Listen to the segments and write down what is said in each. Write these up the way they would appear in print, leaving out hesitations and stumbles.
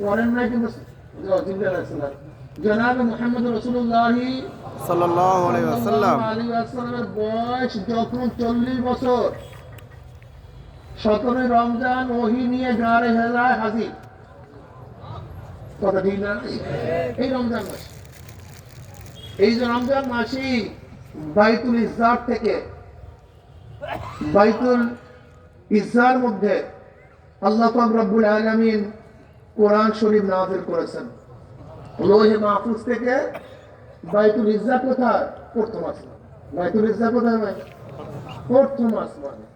পড়েন নাই কিন্তু জিবরাইল আলাইহিস সালাম জনাব মুহাম্মদ রাসূলুল্লাহ সাল্লাল্লাহু আলাইহি ওয়াসাল্লাম আলাইহি ওয়াসাল্লামের বয়স যখন 40 বছর 17 রমজান ওহী নিয়ে গারে হেরায় হাজির। কথা ঠিক না? এই রমজান মাস, এই যে রমজান মাসই বাইতুল ইজ্জার থেকে, বাইতুল ইজ্জার মধ্যে আল্লাহ পাক রব্বুল আলামিন কোরআন শরীফ নাযিল করেছেন। লোহে মাহফুজ থেকে বাইতুল ইজ্জা কোথায়? প্রথম আসমান। বাইতুল ইজ্জা কোথায় ভাই? প্রথম আসমানে।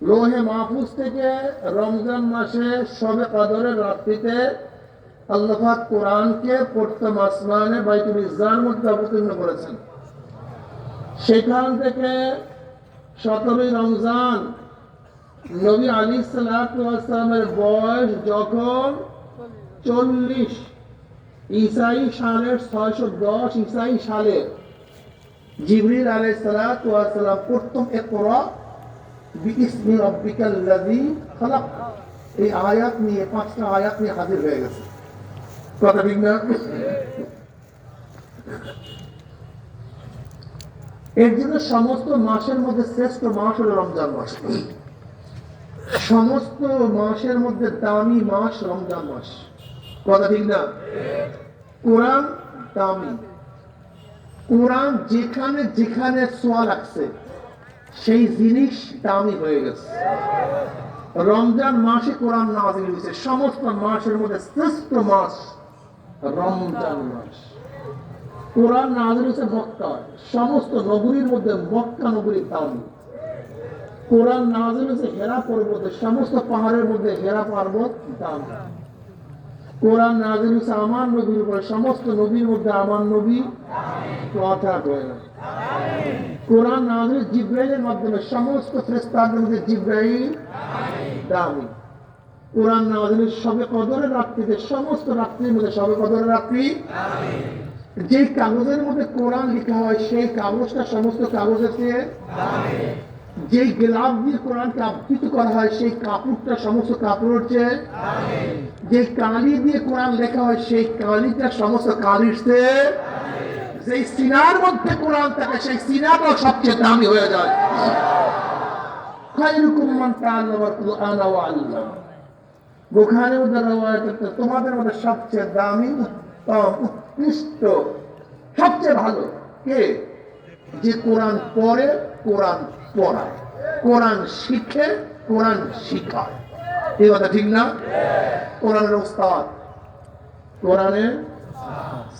লোহে মাহফুজ থেকে রমজান মাসে শবে কদরের রাত্রিতে আল্লাহ পাক কোরআনকে প্রথম আসমানে বাইতুল ইজ্জার মধ্যে অবতীর্ণ করেছেন। সেখান থেকে 17 রমজান নবী আলাইহিস সালাতু ওয়াস সালামের বয়স যখন 40, ঈসাই সালের 610 ঈসাই সালে জিবরিল আলাইহিস সালাতু ওয়াস সালাম প্রথম ইকরা বিইসমি রাব্বিকাল্লাযী খালাক এই আয়াত নিয়ে 5টা আয়াত নিয়ে হাজির হয়ে গেছে। কথা ঠিক না? এর জন্য সমস্ত মাসের মধ্যে শ্রেষ্ঠ মাস হলো রমজান মাস। সমস্ত মাসের মধ্যে দামি মাস রমজান মাস। কথা ঠিক না? কোরআন দামি। কোরআন যেখানে যেখানে ছোঁয়া লাগছে সেই জিনিস দামি হয়ে গেছে। রমজান মাসে কোরআন নাযিল হয়েছে। সমস্ত মাসের মধ্যে শ্রেষ্ঠ মাস রমজান মাস। কোরআন নাযিল হয়েছে মক্কায়। সমস্ত নগরীর মধ্যে মক্কা নগরী দামি। কোরআন নাযিল হয়েছে হেরা পর্বতে। সমস্ত পাহাড়ের মধ্যে হেরা পর্বত দামি। কোরআন নাযিল হয়েছে আমার নবীর উপরে। সমস্ত নবীর মধ্যে আমার নবী কথা কয় না। কোরআন নাযিল জিবরাইলের মাধ্যমে। সমস্ত ফেরেশতাদের মধ্যে জিবরাইল দামি। কোরআন নাযিল শবে কদরের রাত্রিতে। সমস্ত রাত্রির মধ্যে শবে কদরের রাত্রি। যে কাগজের মধ্যে কোরআন লেখা হয় সেই কাগজটা সমস্ত কাগজের চেয়ে দামি। যে গিলাফ দিয়ে কোরআনকে আবৃত করা হয় সেই কাপড়টা সমস্ত কাপড়ের চেয়ে দামি। যে কালি দিয়ে কোরআন লেখা হয় সেই কালিটা সমস্ত কালির চেয়ে দামি। যে সিনার মধ্যে কোরআন থাকে সেই সিনাটাও সবচেয়ে দামি হয়ে যায়। খায়রুকুম মান তাআল্লামাল কুরআনা ওয়া আল্লামা। বুখারীর মধ্যে রওয়ায়াত আছে তোমাদের মধ্যে সবচেয়ে দামি, উত্তম, উৎকৃষ্ট, সবচেয়ে ভালো কে? যে কোরআন পড়ে, কোরআন পড়ায়, কোরআন শিখে, কোরআন শিখায়। এই কথা ঠিক না? কোরআনের ওস্তাদ, কোরআনের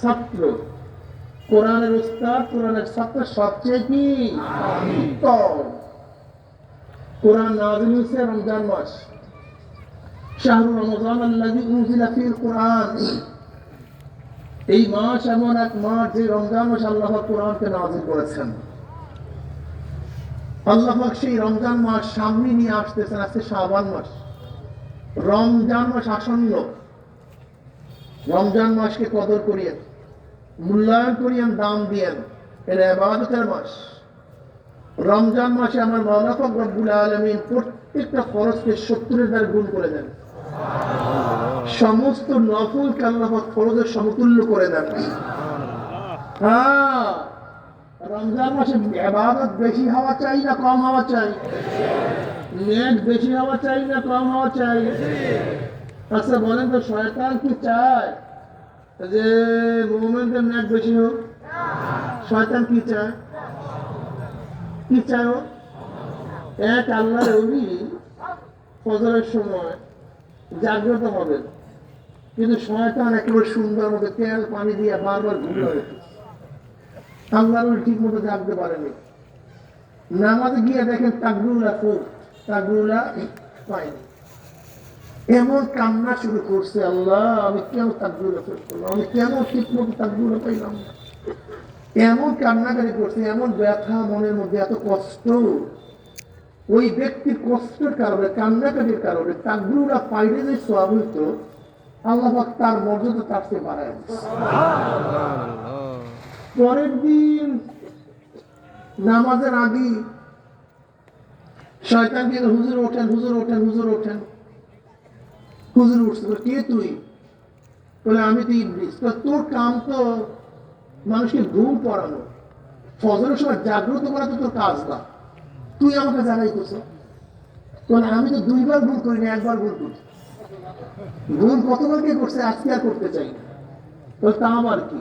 ছাত্র, কোরআনের ওস্তাদ, কোরআনের ছাত্র সবচেয়ে কি উত্তম। কোরআন নাযিল হয়েছে রমজান মাস। শাহরু রমজান আল্লাযী উনজিলা ফীল কুরআন। এই মাস এমন এক মাস যে রমজান মাস আল্লাহ কোরআনকে নাযিল করেছেন। আল্লাহ পাক সেই রমজান মাস সামনে নিয়ে আসতেছেন। আজকে শাবান মাস, রমজান মাস আসন্ন। রমজান মাসকে কদর করিয়েন, মূল্যায়ন করিয়েন, দাম দিয়েন। এর ইবাদতের মাস। রমজান মাসে আমার মাওলা পাক রব্বুল আলামিন প্রত্যেকটা ফরজকে 70 গুণ করে দেন। সমস্ত নফলকে আল্লাহ পাক ফরজের সমতুল্য করে দেন। হ্যাঁ, রমজান মাসে ইবাদত বেশি হওয়া চাই না কম হওয়া চাই? নেক বেশি হওয়া চাই না কম হওয়া চাই? আচ্ছা বলেন তো, শয়তান কি চায় যে মুমিনদের নেক বেশি হোক? শয়তান কি চায়? কি চায়? এক আল্লাহর ওলি ফজরের সময় জাগ্রত হবেন, কিন্তু শয়তান একেবারে সুন্দর মতো তেল পানি দিয়ে বারবার ঘুরে হয়েছে। আল্লাহর ওলি ঠিক মতো জাগতে পারেনি। নামাজে গিয়ে দেখেন তাকবীরুল্লাহ খুব, তাকবীরুল্লাহ পায়নি। এমন কান্না শুরু করছে, আল্লাহ আমি কেন তাকবীরুল্লাহ করলাম, আমি কেন ঠিক মতো তাকবীরুল্লাহ পাইলাম না। এমন কান্নাকারি করছে, এমন ব্যথা মনের মধ্যে, এত কষ্ট। ওই ব্যক্তির কষ্টের কারণে, কান্নাকাটির কারণে তাকবীরুল্লাহ পাইলে যে সওয়াব হইতো, আল্লাহ পাক তার মর্যাদা তার চেয়ে বাড়ায় দিয়েছে। পরের দিন নামাজের আগে শয়তান দিয়ে হুজুর ওঠেন, হুজুর ওঠেন, হুজুর ওঠেন। হুজুর উঠছে, কে তুই? বলে আমি তো ইবলিস। তো তোর কাম তো মানুষকে ঘুম পড়ানো, ফজরের সময় জাগ্রত করা তো তোর কাজ না, তুই আমাকে জানাইতেছ। বলে আমি তো 2 বার ভুল করিনি, 1 বার ভুল করছি। ভুল কতবার কে করছে, আজকে আর করতে চাই না। বলে তা আমার কি?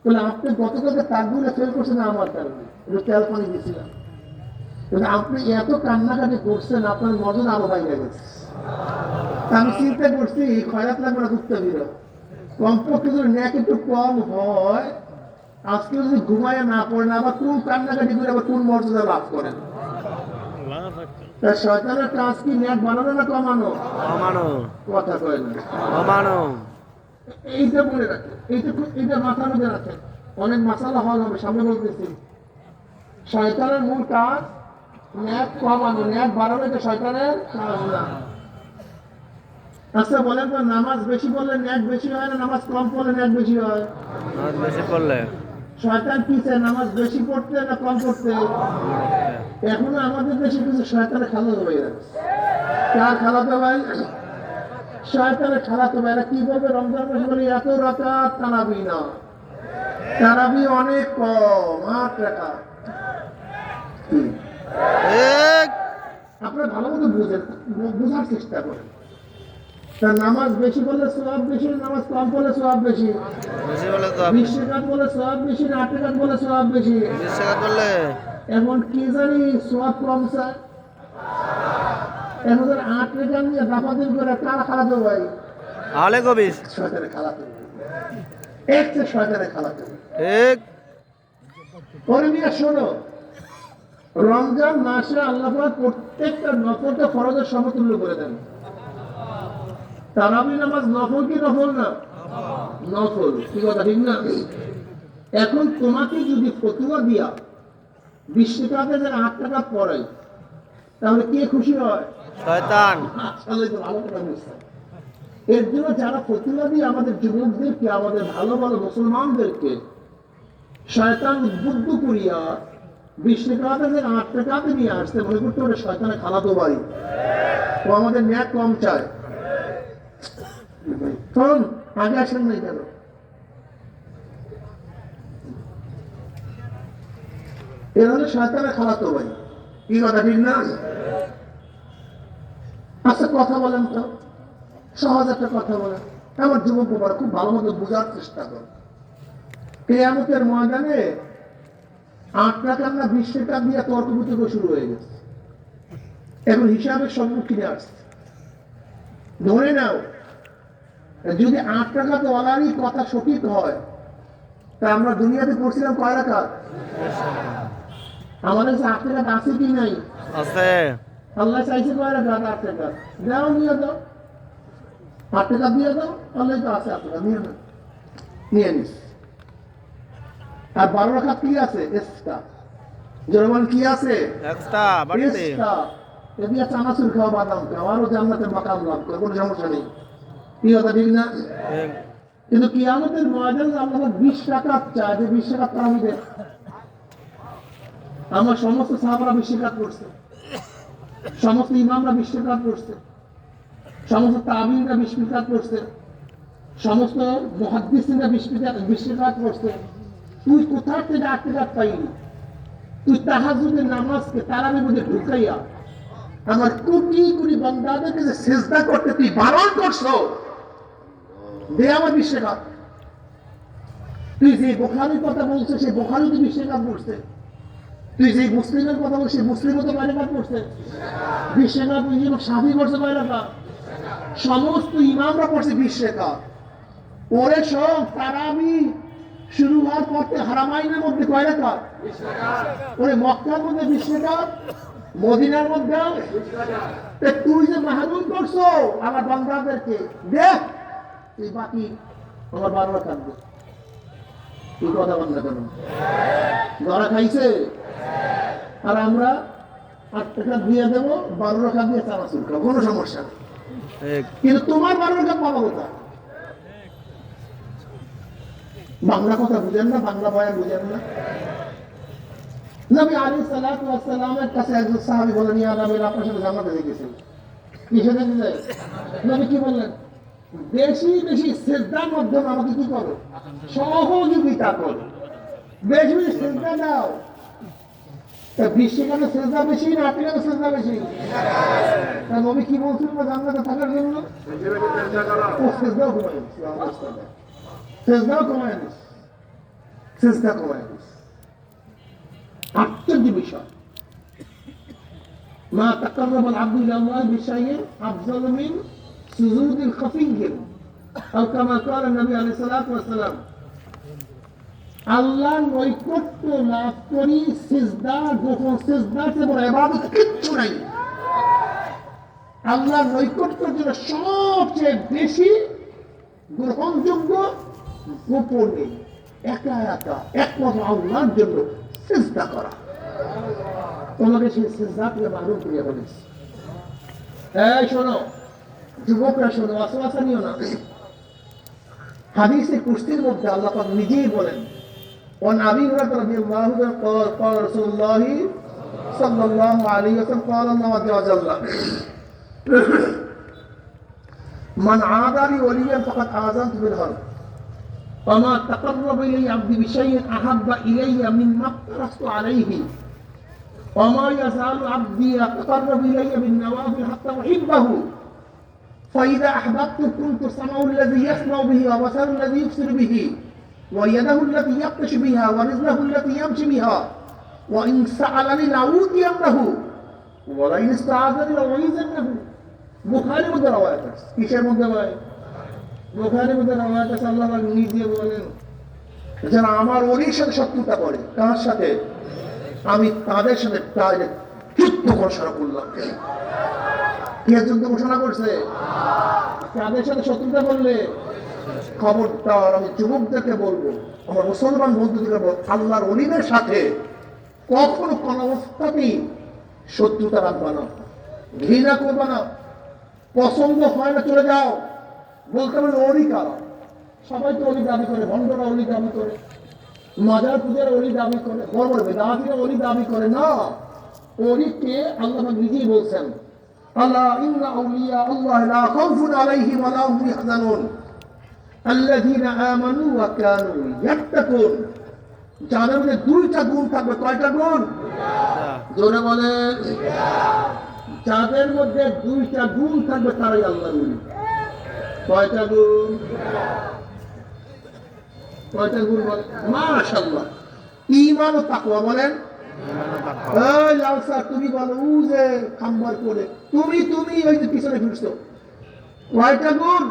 বলে আপনি গতকালকে তাকবীরে ফেল করছেন আমার কারণে, একটু তেল পানি দিয়েছিলাম। বলে আপনি এত কান্নাকাটি করছেন, আপনার মজন আরো বাইরে গেছে। আমি চিন্তা করছি খয়রাত লাগবে না, ঘুরতে বেরো, কমপক্ষে যদি ন্যাক একটু কম হয়, আজকে যদি ঘুমায় না পড়েন, আবার কোন কান্নাকাটি করে আবার কোন মর্যাদা লাভ করেন। তা শয়তানের কাজ কি ন্যাক বানানো না কমানো? কমানো। কথা কয় না। কমানো। এইটা মনে রাখেন, এইটা মাথার মধ্যে রাখেন। অনেক মাসালা হল হবে, সামনে বলতেছি। শয়তানের মূল কাজ ন্যাক কমানো, ন্যাক বাড়ানো এটা শয়তানের কাজ না। আচ্ছা বলেন তো, নামাজ বেশি পড়লে ন্যাক বেশি হয় না নামাজ কম পড়লে ন্যাক বেশি হয়? নামাজ বেশি পড়লে। শয়তান কি চায়, নামাজ বেশি পড়তে না কম পড়তে? এখনো আমাদের দেশে কিছু শয়তানের খালাতো ভাই আছে। কার খালাতো ভাই? শয়তানের খালাতো ভাইরা কি বলবে? রমজান মাসে বলি এত রাকাত তারাবি না, তারাবি অনেক কম, 8 রাকাত। এক। আপনারা ভালো মতো বুঝেন, বোঝার চেষ্টা করেন। তা নামাজ বেশি বললে সওয়াব বেশি, নামাজ কম বললে সওয়াব বেশি? বেশি বলে তো 20 রাকাত বলে সওয়াব বেশি না 8 রাকাত বলে সওয়াব বেশি? 20 টাকা বললে। এখন কি জানি সওয়াব কম স্যার। এখন 8 রাকাত নিয়ে দাপাদিন করে কারা খালাতো ভাই? আলে কবিস। শয়তানের খালাতো ভাই, এক যে শয়তানের খালাতো ভাই। এক। পরে মিয়া শোনো, রমজান মাসে আল্লাহ পাক প্রত্যেকটা নফলকে ফরজের সমতুল্য করে দেন। তারাবি নামাজ নফল কি নফল না? নফল। কি কথা ঠিক না? এখন তোমাকে যদি ফতুয়া দিয়া 20 টাকাতে 8 টাকা পড়াই, তাহলে কে খুশি হয়? শয়তান। আসলে তো ভালো কথা বুঝছেন। এর জন্য যারা ফতুয়া দিয়ে আমাদের যুবকদেরকে, আমাদের ভালো ভালো মুসলমানদেরকে শয়তান উদ্বুদ্ধ করিয়া 20 টাকাতে 8 টাকাতে নিয়ে আসতে, মনে করতে ওটা শয়তানের খালাতো ভাই, ও আমাদের ন্যাক কম চায়। কারণ আগে আসেন নাই কেন? এর হলে শয়তানের খালাতো ভাই। কি কথা ঠিক না? আচ্ছা কথা বলেন তো, সহজ একটা কথা বলেন। আমার যুবক বাবার খুব ভালো মতো বোঝার চেষ্টা করো। কিয়ামতের ময়দানে 8 টাকা না 20 টাকা দিয়ে তর্ক বিতর্ক শুরু হয়ে গেছে। এখন হিসাবের সম্মুখীনে আসছে। ধরে নাও যদি 8 টাকা তো ওয়ালারই কথা সঠিক হয়, তা আমরা দুনিয়াতে পড়ছিলাম কয় রাকাত? আমাদের কাছে 8 টাকা আছে কি নাই? আছে। আল্লাহ চাইছে কয় রাকাত? 8 টাকা। দাও, নিয়ে দাও, 8 টাকা দিয়ে দাও, আল্লাহ তো আছে 8 টাকা, নিয়ে নাও, নিয়ে নিস। আর 12 রাকাত কি আছে? এক্সট্রা। জনগণ কি আছে? এক্সট্রা বাড়তে। এক্সট্রা। যদি চানাচুর খাওয়া, বাদাম খাওয়া, আরো জান্নাতের মাকাম লাভ করে, কোনো সমস্যা নেই। কি কথা ঠিক না? এক। কিন্তু কিয়ামতের ময়দানে আল্লাহ 20 টাকা চায়, যে 20 টাকা তারাবি দেয়। আমার সমস্ত সাহাবারা 20 টাকা করছে, সমস্ত ইমামরা 20 টাকা করছে, সমস্ত তাবিনরা 20 টাকা করছে, সমস্ত মুহাদ্দিসিনরা 20 টাকা করছে। তুই কোথা থেকে 8 টাকা পাইলি? তুই তাহাজ্জুদের নামাজকে তারাবির মধ্যে ঢুকাইয়া আমার কোটি কোটি বান্দাদেরকে যে সিজদা করতে তুই বারণ করছো, দে আমার 20 টাকা। তুই যে বুখারীর কথা বলছিস, সেই বুখারীতে 20 টাকা পড়ছে। তুই যে মুসলিমের কথা বলছিস, সেই মুসলিমও তো 5 টাকা পড়ছে। 20 টাকা তুই যে শাফি পড়ছে 5 টাকা, সমস্ত ইমামরা পড়ছে 20 টাকা। ওরে সব তারাবি শুরু হওয়ার পর থেকে হারামাইনের মধ্যে কয় টাকা? 20 টাকা। ওরে মক্কার মধ্যে 20 টাকা, মদিনার মধ্যে 20 টাকা। তুই যে মাহরুম করছো আমার বান্দাদেরকে, দেখ তুই বাকি আমার 12 টাকা দে। তুই কথা বল না কেন? ধরা খাইছে। আর আমরা 8 টাকা দিয়ে দেবো, 12 টাকা দিয়ে চানাচুর খাবো, কোনো সমস্যা নেই। এক। কিন্তু তোমার 12 টাকা পাবো কোথায়? বাংলা কথা বুঝেন না, বাংলা বয়ান বুঝেন না। নবী আলাইহিস সালাতু ওয়াস সালামের কাছে একজন সাহাবী বলেন, ইয়া নবী, আপনার সাথে জান্নাতে গেছেন। কিসে যেতে চাই? নবী কি বললেন? বেশি বেশি সেজদার মাধ্যমে আমাকে কি করো, সহযোগিতা করো, বেশি বেশি সেজদা দাও। তা বিশ্বে কেন সেজদা বেশি না আপনি কেন সেজদা বেশি? তা নবী কি বলছিলেন না জান্নাতে থাকার জন্য? ও সেজদাও কমায় দিচ্ছে, সেজদাও কমায় দিচ্ছে, সেজদা কমায় দিচ্ছে। আশ্চর্য বিষয়, মা তাকাররাবা আল-আবদু ইলাল্লাহি বিশাইইন আফযালু মিন সুজুদিল খাফিয়্যিন আও কামা ক্বালা নবী আলাইহিস সালাতু ওয়াস সালাম। আল্লাহর নৈকট্য লাভ করি সিজদা, যখন সিজদাতে বড় ইবাদত কিচ্ছু নাই। আল্লাহর নৈকট্যের জন্য সবচেয়ে বেশি গ্রহণযোগ্য গোপনে একা একা একমাত্র আল্লাহর জন্য সিজদা করা। তোমাকে সেই সিজদা থেকে মাহরুম করিয়া বলেছি। এই শোনো যুবকরা, শোনো, ওয়াসওয়াসা নিও না। হাদিসে কুশতির মধ্যে আল্লাহ পাক নিজেই বলেন, وعن أبي هريرة رضي الله عنه قال قال رسول الله صلى الله عليه وسلم قال الله عز وجل من عادى لي وليا فقد آذنته بالحرب وما تقرب إلي عبدي بشيء أحب إلي مما افترضت عليه وما يزال عبدي يتقرب إلي بالنوافل حتى أحبه فإذا أحببته كنت سمعه الذي يسمع به وبصره الذي يبصر به ويده التي يبطش بها ورجله التي يمشي بها وإن سألني لأوتينه ولئن استعاذني لأعيذنه। বুখারীর মধ্যে রওয়ায়াত আছে। কিসের মধ্যে ভাই? বুখারীর মধ্যে রওয়ায়াত আছে। আল্লাহ পাক নিজে বলেন, যারা আমার ওলির সাথে শত্রুতা করে, কার সাথে? আমি তাদের সাথে ডাইরেক্ট যুদ্ধ ঘোষণা করলাম। কে যুদ্ধ ঘোষণা করছে? তাদের সাথে শত্রুতা করলে খবরদার, আমি যুবকদেরকে বলবো, আমার মুসলমান বন্ধুদেরকে বলবো, আল্লাহর ওলিদের সাথে কখনো কোন অবস্থাতেই শত্রুতা রাখবা না, ঘৃণা করবা না। পছন্দ হয় না চলে যাও। বলতে পারবে ওলি কারা? সবাই তো ওলি দাবি করে, ভণ্ডরা ওলি দাবি করে, মাজার পূজার ওলি দাবি করে, বড় বড় বেদাতিরা ওলি দাবি করে। না, ওলিকে আল্লাহ নিজেই বলছেন, আল্লাহ ইন্না আউলিয়া আল্লাহ লা খাউফুন আলাইহিম ওয়া লা হুম ইয়াহজানুন আল্লাযীনা আমানু ওয়া কানু ইয়াত্তাকুন। যাদের মধ্যে দুইটা গুণ থাকবে। কয়টা গুণ? জোরে বলেন। যাদের মধ্যে দুইটা গুণ থাকবে তারাই আল্লাহর ওলি। কয়টা গুণ? কয়টা গুণ বলেন? মাশাআল্লাহ। ঈমান ও তাকওয়া বলেন। এই লাল স্যার, তুমি বলো ও যে খাম্বার করে, তুমি ওই যে পিছনে ফিরছো। কয়টা গুণ?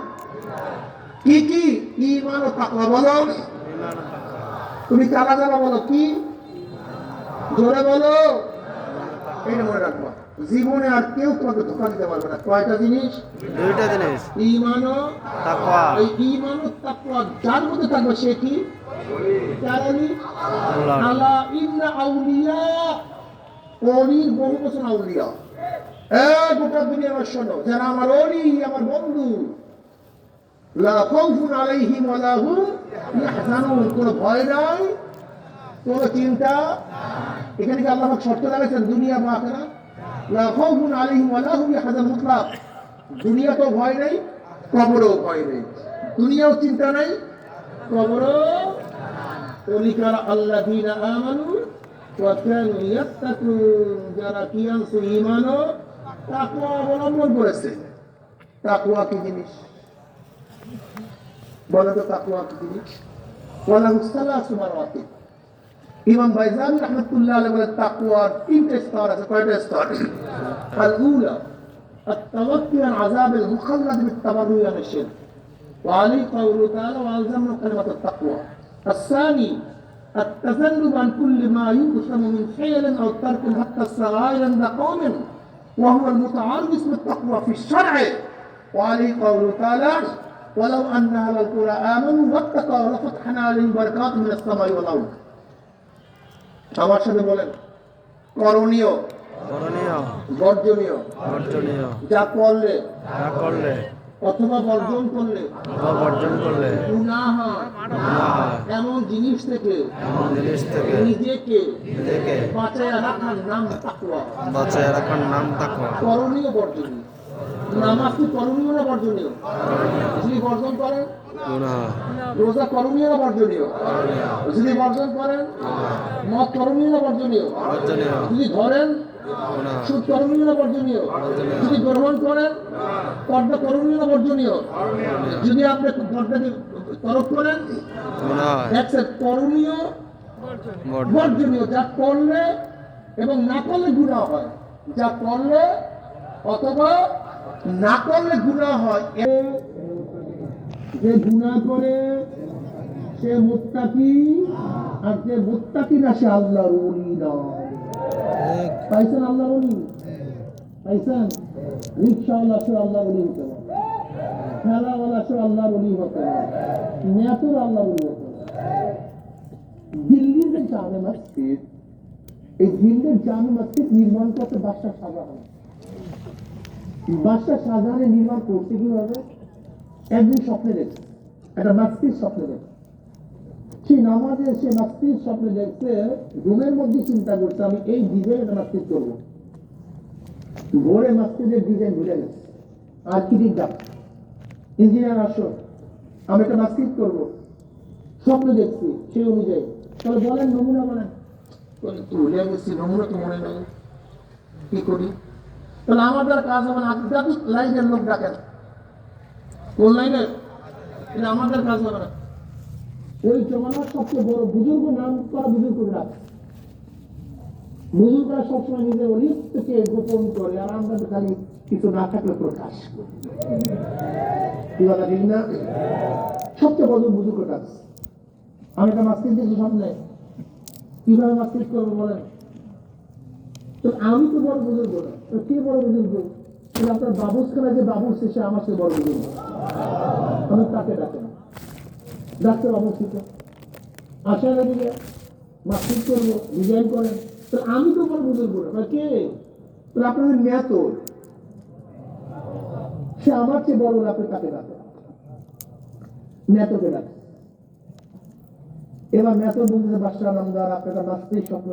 কি কি? ঈমান ও তাকওয়া বলো। তুমি চালা চালা বলো কি? জোরে বলো। এটা মনে রাখবা, জীবনে আর কেউ তোমাকে ধোঁকা দিতে পারবে না। কয়টা জিনিস? দুইটা জিনিস, ঈমান ও তাকওয়া। এই ঈমান ও তাকওয়া যার মধ্যে থাকবে সে কি? কারণই আলা ইন্না আউলিয়া, ওলির বহু বছর আউলিয়া। গোটা দুনিয়া আমার শোনো, যারা আমার ওলি, আমার বন্ধু, লা খাউফুন আলাইহিম ওয়া লা হুম ইয়াহজানুন, কোনো ভয় নাই, কোনো চিন্তা। এখানে কি আল্লাহ পাক শর্ত লাগাইছেন দুনিয়া বা আখিরাত? লা খাউফুন আলাইহিম ওয়া লা হুম ইয়াহজানুন মুতলাক। দুনিয়াতেও ভয় নেই, কবরেও ভয় নেই। দুনিয়াও চিন্তা নাই, কবরও। ওলিকারা আল্লাযীনা আমানু ওয়া কানু ইয়াত্তাকুন, যারা কি আনছে? ঈমান ও তাকওয়া অবলম্বন করেছে। তাকওয়া কি জিনিস বলো তো? তাকওয়া কি জিনিস? ওয়ালাহু সালাসু মারাতিব। ইমাম বাইজানি রাহমাতুল্লাহ আলাইহি বলেন, তাকওয়ার তিনটে স্তর আছে। কয়টা স্তর? আল-উলা التوكل عن عذاب المخلد بالتبرؤ عن الشرك وعليه قوله تعالى وألزمنا كلمة التقوى. الثاني التذنب عن كل ما يؤثم من فعل أو ترك حتى الصغائر عند قوم وهو المتعارض اسم التقوى في الشرع وعليه قوله تعالى ولو أن أهل القرى آمنوا واتقوا لفتحنا عليهم بركات من السماء والأرض. আমার সাথে বলেন, করণীয়, বর্জনীয়, যা করলে অথবা বর্জন করলে গুনাহ এমন জিনিস থেকে নিজেকে বাঁচায় রাখার নাম তাকওয়া। করণীয়, বর্জনীয়। নামাজ কি করণীয় না বর্জনীয়? যদি বর্জন করেন, গুনাহ রোজা করণীয় না বর্জনীয়? যদি বর্জন করেন, মদ করণীয় না বর্জনীয়? বর্জনীয় যদি ধরেন, গুনাহ সুদ করণীয় না বর্জনীয়? যদি গ্রহণ করেন, পর্দা করণীয় না বর্জনীয়? যদি আপনি পর্দাকে তরফ করেন, গুনাহ দেখছেন করণীয় বর্জনীয়। যা করলে এবং না করলে গুনাহ হয়, যা করলে অথবা না করলে গুনাহ হয়। যে গুনাহ করে সে মুত্তাকি, আর যে মুত্তাকি না সে আল্লাহর ওলি নয়। পাইছেন আল্লাহর ওলি? পাইছেন? রিকশাওয়ালা সে আল্লাহর ওলি হতে পারে, ঠেলাওয়ালা সে আল্লাহর ওলি হতে পারে, নেতার আল্লাহর ওলি হতে পারে। দিল্লির যে জামে মসজিদ, এই দিল্লির জামে মসজিদ নির্মাণ করতে বাদশাহ শাহজাহান। বাদশাহ শাহজাহানের নির্মাণ করতে কিভাবে? একদিন স্বপ্নে দেখছে, একটা মসজিদ স্বপ্নে দেখছে। সেই নামাজে সে মসজিদ স্বপ্নে দেখছে, ঘুমের মধ্যে চিন্তা করছে আমি এই ডিজাইন মসজিদ করবো। ভোরে মসজিদের ডিজাইন ভুলে গেছে। আর্কিটেক্ট ডাক, ইঞ্জিনিয়ার আসো, আমি একটা মসজিদ করবো, স্বপ্ন দেখছি সেই অনুযায়ী। তাহলে বলেন নমুনা বলেন। ভুলে গেছি, নমুনা তো মনে নেই, কি করি? তাহলে আমার দ্বারা কাজ হবে না। আধ্যাত্মিক লাইনের লোক ডাকেন, কোন লাইনের? এটা আমাদের কাজ হবে না। ওই জমানার সবচেয়ে বড় বুজুর্গ নাম করা বুজুর্গরা, বুজুর্গরা সবসময় নিজের অলিপ্তকে গোপন করে, আর আমরা তো খালি কিছু না থাকলে প্রকাশ করি। কি কথা ঠিক না? সবচেয়ে বড় বুজুর্গ কাজ। আমি একটা মাস্কিট দিয়েছি সামনে, কিভাবে মাস্কিট করবো বলেন? তো আমি তো বড় বুজুর্গ না, তো কে বড় বুজুর্গ? আপনার বাবুসখানা যে বাবুর শেষে আমার সে বড় বুজুর্গ, আমি তাকে ডাকেন, ডাকতে অবস্থিত আশা দিকে মাস্কিট করবো, ডিজাইন করেন। তো আমি তো বড় বুজুর্গ না, কে? তো আপনাদের মেয়াত, সে আমার চেয়ে বড়, আপনি তাকে ডাকেন, মেয়াতকে ডাকেন। এবার মেয়াত বলতে বাদশাহ নামদার আপনার নাচতেই স্বপ্ন